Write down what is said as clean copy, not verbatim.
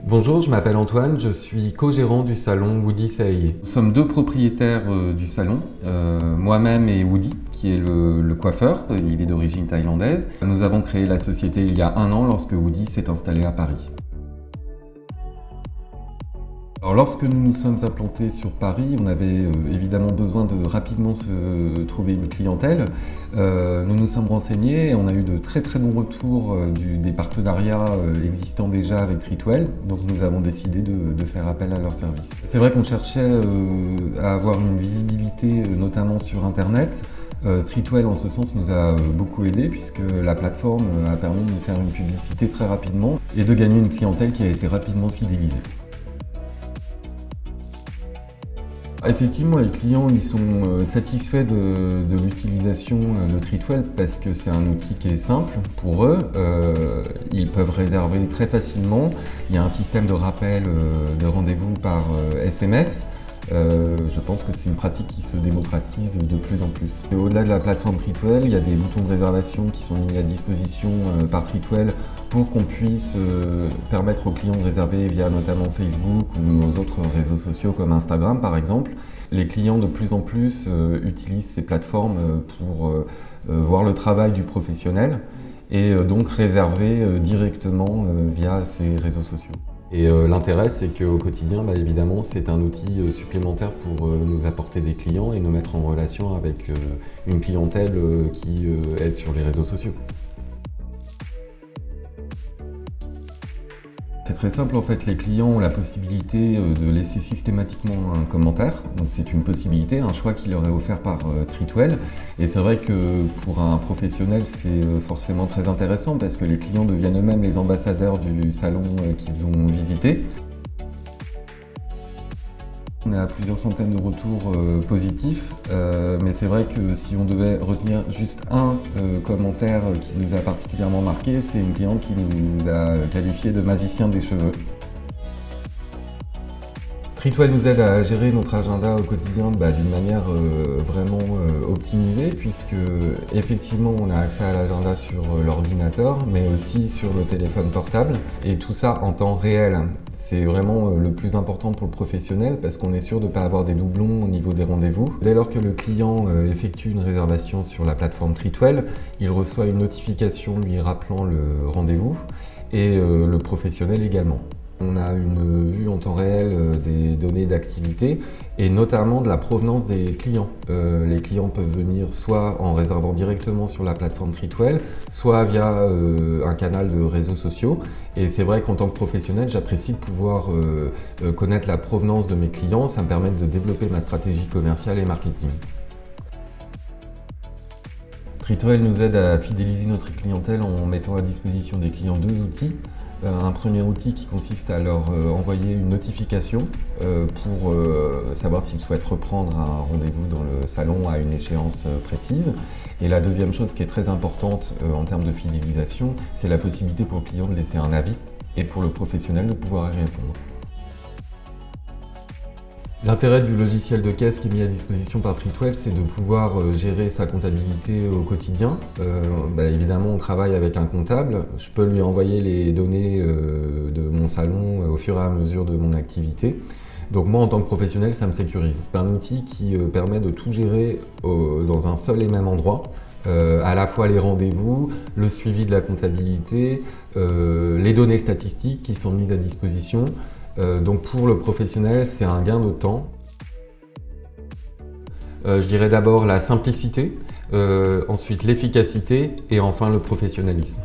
Bonjour, je m'appelle Antoine, je suis co-gérant du salon Woody Saeye. Nous sommes deux propriétaires du salon, moi-même et Woody, qui est le coiffeur, il est d'origine thaïlandaise. Nous avons créé la société il y a 1 an lorsque Woody s'est installé à Paris. Alors, lorsque nous nous sommes implantés sur Paris, on avait évidemment besoin de rapidement se trouver une clientèle. Nous nous sommes renseignés et on a eu de très bons retours des partenariats existants déjà avec Treatwell, donc nous avons décidé de faire appel à leurs services. C'est vrai qu'on cherchait à avoir une visibilité notamment sur Internet. Treatwell en ce sens nous a beaucoup aidé puisque la plateforme a permis de nous faire une publicité très rapidement et de gagner une clientèle qui a été rapidement fidélisée. Effectivement, les clients ils sont satisfaits de l'utilisation de Treatwell parce que c'est un outil qui est simple pour eux. Ils peuvent réserver très facilement. Il y a un système de rappel de rendez-vous par SMS. Je pense que c'est une pratique qui se démocratise de plus en plus. Au-delà de la plateforme Treatwell, il y a des boutons de réservation qui sont mis à disposition par Treatwell pour qu'on puisse permettre aux clients de réserver via notamment Facebook ou nos autres réseaux sociaux comme Instagram par exemple. Les clients de plus en plus utilisent ces plateformes pour voir le travail du professionnel et donc réserver directement via ces réseaux sociaux. Et l'intérêt, c'est qu'au quotidien, évidemment, c'est un outil supplémentaire pour nous apporter des clients et nous mettre en relation avec une clientèle qui est sur les réseaux sociaux. C'est très simple en fait, les clients ont la possibilité de laisser systématiquement un commentaire, donc c'est une possibilité, un choix qui leur est offert par Treatwell et c'est vrai que pour un professionnel c'est forcément très intéressant parce que les clients deviennent eux-mêmes les ambassadeurs du salon qu'ils ont visité. On a plusieurs centaines de retours positifs, mais c'est vrai que si on devait retenir juste un commentaire qui nous a particulièrement marqué, c'est une cliente qui nous a qualifié de magicien des cheveux. Treatwell nous aide à gérer notre agenda au quotidien d'une manière vraiment optimisée puisque effectivement on a accès à l'agenda sur l'ordinateur mais aussi sur le téléphone portable et tout ça en temps réel. C'est vraiment le plus important pour le professionnel parce qu'on est sûr de ne pas avoir des doublons au niveau des rendez-vous. Dès lors que le client effectue une réservation sur la plateforme Treatwell, il reçoit une notification lui rappelant le rendez-vous et le professionnel également. On a une vue en temps réel des données d'activité et notamment de la provenance des clients. Les clients peuvent venir soit en réservant directement sur la plateforme Treatwell, soit via un canal de réseaux sociaux. Et c'est vrai qu'en tant que professionnel, j'apprécie de pouvoir connaître la provenance de mes clients. Ça me permet de développer ma stratégie commerciale et marketing. Treatwell nous aide à fidéliser notre clientèle en mettant à disposition des clients 2 outils. Un premier outil qui consiste à leur envoyer une notification pour savoir s'ils souhaitent reprendre un rendez-vous dans le salon à une échéance précise. Et la deuxième chose qui est très importante en termes de fidélisation, c'est la possibilité pour le client de laisser un avis et pour le professionnel de pouvoir y répondre. L'intérêt du logiciel de caisse qui est mis à disposition par Treatwell, c'est de pouvoir gérer sa comptabilité au quotidien. Évidemment, on travaille avec un comptable. Je peux lui envoyer les données de mon salon au fur et à mesure de mon activité. Donc moi, en tant que professionnel, ça me sécurise. C'est un outil qui permet de tout gérer dans un seul et même endroit. À la fois les rendez-vous, le suivi de la comptabilité, les données statistiques qui sont mises à disposition. Donc pour le professionnel, c'est un gain de temps. Je dirais d'abord la simplicité, ensuite l'efficacité et enfin le professionnalisme.